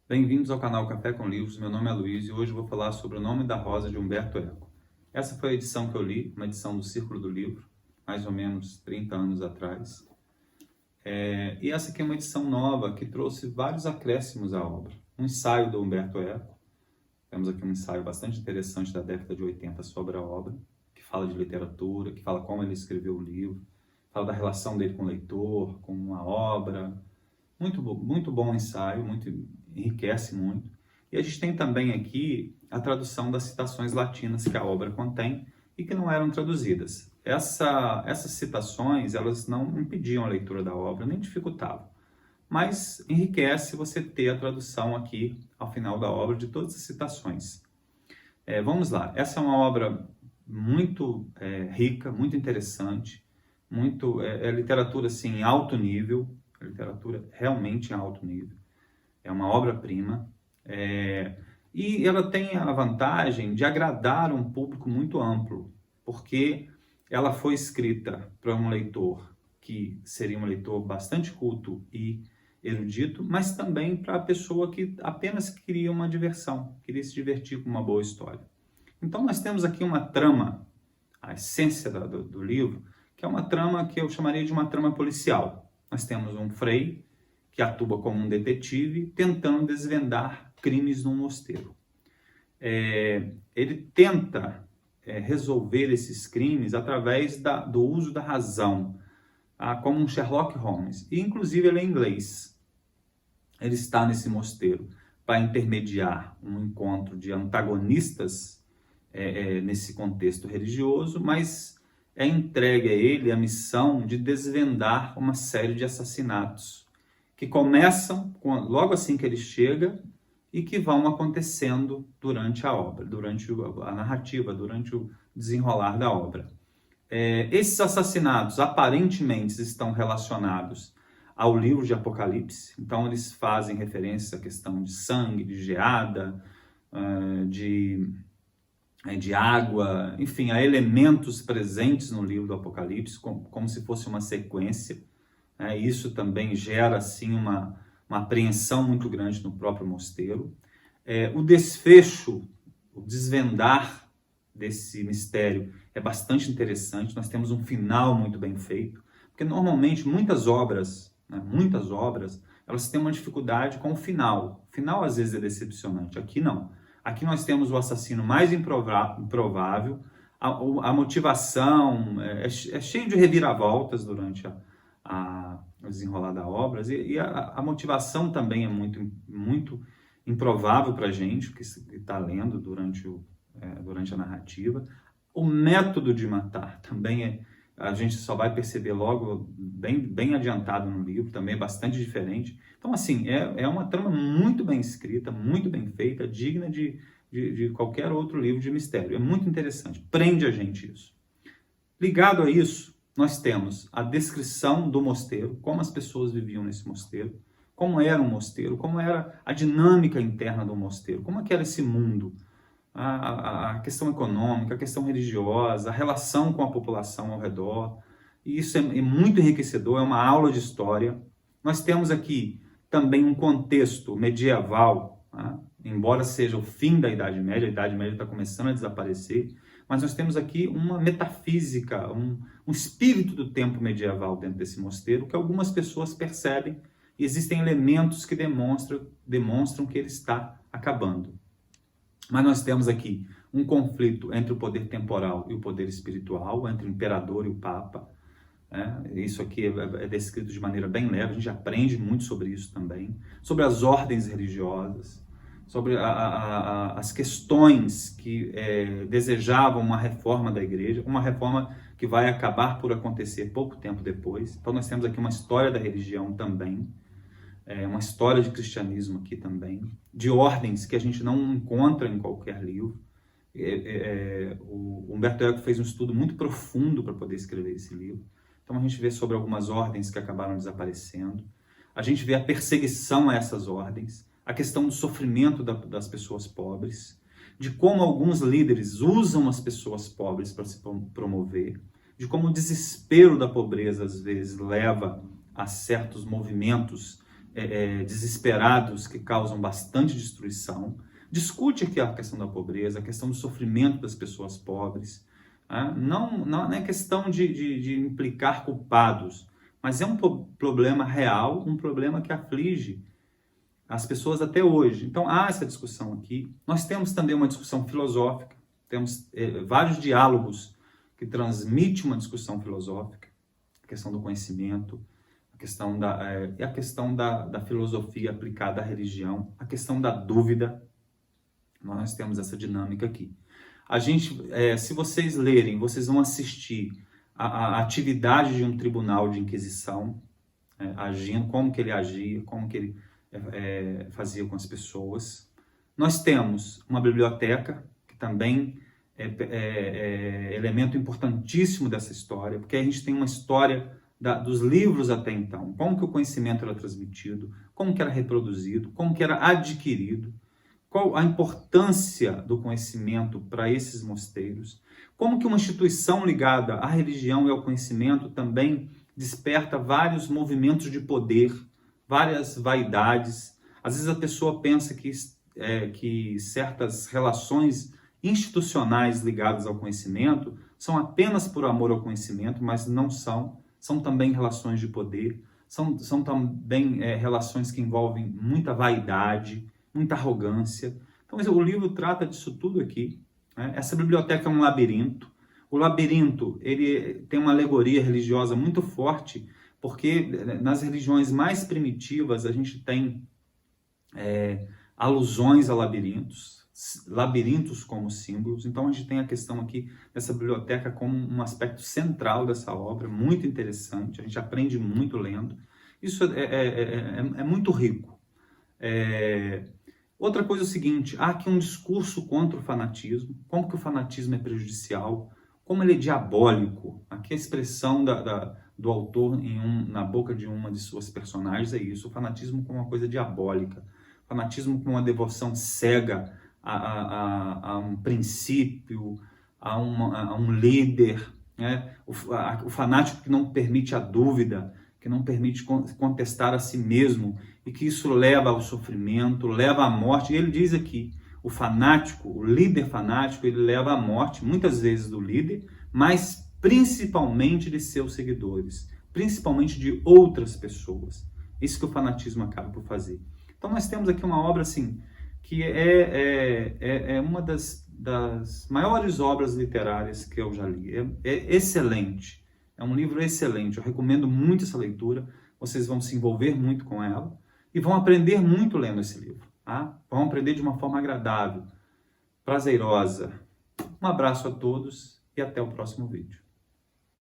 Bem-vindos ao canal Café com Livros, meu nome é Luiz e hoje eu vou falar sobre O Nome da Rosa de Humberto Eco. Essa foi a edição que eu li, uma edição do Círculo do Livro, mais ou menos 30 anos atrás. E essa aqui é uma edição nova que trouxe vários acréscimos à obra. Um ensaio do Humberto Eco, temos aqui um ensaio bastante interessante da década de 80 sobre a obra, que fala de literatura, que fala como ele escreveu o livro, fala da relação dele com o leitor, com a obra. Muito bom ensaio, enriquece muito. E a gente tem também aqui a tradução das citações latinas que a obra contém e que não eram traduzidas. Essas citações, elas não impediam a leitura da obra, nem dificultavam. Mas enriquece você ter a tradução aqui, ao final da obra, de todas as citações. Vamos lá. Essa é uma obra muito rica, muito interessante, literatura assim, em alto nível, literatura realmente em alto nível. É uma obra-prima. E ela tem a vantagem de agradar um público muito amplo, porque ela foi escrita para um leitor que seria um leitor bastante culto e erudito, mas também para a pessoa que apenas queria uma diversão, queria se divertir com uma boa história. Então nós temos aqui uma trama, a essência do livro, que é uma trama que eu chamaria de uma trama policial. Nós temos um frei que atua como um detetive tentando desvendar crimes num mosteiro. Ele tenta resolver esses crimes através do uso da razão, como um Sherlock Holmes. E, inclusive, ele é inglês. Ele está nesse mosteiro para intermediar um encontro de antagonistas nesse contexto religioso, mas é entregue a ele a missão de desvendar uma série de assassinatos que começam logo assim que ele chega e que vão acontecendo durante a obra, durante a narrativa, durante o desenrolar da obra. Esses assassinatos aparentemente estão relacionados ao livro de Apocalipse, então eles fazem referência à questão de sangue, de geada, de água, enfim, a elementos presentes no livro do Apocalipse, como se fosse uma sequência. Isso também gera assim, uma apreensão muito grande no próprio mosteiro. O desfecho, o desvendar desse mistério é bastante interessante. Nós temos um final muito bem feito, porque normalmente muitas obras, elas têm uma dificuldade com o final. O final às vezes é decepcionante, aqui não. Aqui nós temos o assassino mais improvável, a motivação é cheio de reviravoltas durante o desenrolar da obra, e a motivação também é muito improvável para a gente que está lendo durante a narrativa. O método de matar também a gente só vai perceber logo bem adiantado no livro, também é bastante diferente. Então, assim, é uma trama muito bem escrita, muito bem feita, digna de qualquer outro livro de mistério. É muito interessante, prende a gente isso. Ligado a isso, nós temos a descrição do mosteiro, como as pessoas viviam nesse mosteiro, como era um mosteiro, como era a dinâmica interna do mosteiro, como é que era esse mundo, a questão econômica, a questão religiosa, a relação com a população ao redor. E isso é muito enriquecedor, é uma aula de história. Nós temos aqui também um contexto medieval, embora seja o fim da Idade Média, a Idade Média está começando a desaparecer, mas nós temos aqui uma metafísica, um espírito do tempo medieval dentro desse mosteiro, que algumas pessoas percebem, e existem elementos que demonstram que ele está acabando. Mas nós temos aqui um conflito entre o poder temporal e o poder espiritual, entre o imperador e o papa. Isso aqui é descrito de maneira bem leve, a gente aprende muito sobre isso também, sobre as ordens religiosas, sobre as questões que desejavam uma reforma da igreja, uma reforma que vai acabar por acontecer pouco tempo depois. Então nós temos aqui uma história da religião também, uma história de cristianismo aqui também, de ordens que a gente não encontra em qualquer livro. O Humberto Eco fez um estudo muito profundo para poder escrever esse livro. Então a gente vê sobre algumas ordens que acabaram desaparecendo, a gente vê a perseguição a essas ordens, a questão do sofrimento das pessoas pobres, de como alguns líderes usam as pessoas pobres para se promover, de como o desespero da pobreza às vezes leva a certos movimentos desesperados que causam bastante destruição. Discute aqui a questão da pobreza, a questão do sofrimento das pessoas pobres. Não é questão de implicar culpados, mas é um problema real, um problema que aflige as pessoas até hoje. Então há essa discussão aqui. Nós temos também uma discussão filosófica, temos vários diálogos que transmitem uma discussão filosófica, a questão do conhecimento, a questão da filosofia aplicada à religião, a questão da dúvida. Nós temos essa dinâmica aqui. Se vocês lerem, vocês vão assistir a atividade de um tribunal de inquisição, agindo, como que ele agia, como que ele fazia com as pessoas. Nós temos uma biblioteca, que também é elemento importantíssimo dessa história, porque a gente tem uma história dos livros até então, como que o conhecimento era transmitido, como que era reproduzido, como que era adquirido, qual a importância do conhecimento para esses mosteiros, como que uma instituição ligada à religião e ao conhecimento também desperta vários movimentos de poder, várias vaidades. Às vezes a pessoa pensa que certas relações institucionais ligadas ao conhecimento são apenas por amor ao conhecimento, mas não são. São também relações de poder, são também relações que envolvem muita vaidade, muita arrogância. Então o livro trata disso tudo aqui. Essa biblioteca é um labirinto. O labirinto ele tem uma alegoria religiosa muito forte, porque nas religiões mais primitivas a gente tem alusões a labirintos como símbolos. Então a gente tem a questão aqui dessa biblioteca como um aspecto central dessa obra, muito interessante, a gente aprende muito lendo. Isso é muito rico. Outra coisa é o seguinte, há aqui um discurso contra o fanatismo, como que o fanatismo é prejudicial, como ele é diabólico. Aqui a expressão do autor na boca de uma de suas personagens é isso, o fanatismo como uma coisa diabólica, o fanatismo como uma devoção cega a um princípio, a um líder, o fanático que não permite a dúvida, que não permite contestar a si mesmo, e que isso leva ao sofrimento, leva à morte. E ele diz aqui, o fanático, o líder fanático, ele leva à morte, muitas vezes do líder, mas principalmente de seus seguidores, principalmente de outras pessoas. Isso que o fanatismo acaba por fazer. Então nós temos aqui uma obra assim, que é uma das maiores obras literárias que eu já li. É excelente, é um livro excelente, eu recomendo muito essa leitura, vocês vão se envolver muito com ela e vão aprender muito lendo esse livro. Tá? Vão aprender de uma forma agradável, prazerosa. Um abraço a todos e até o próximo vídeo.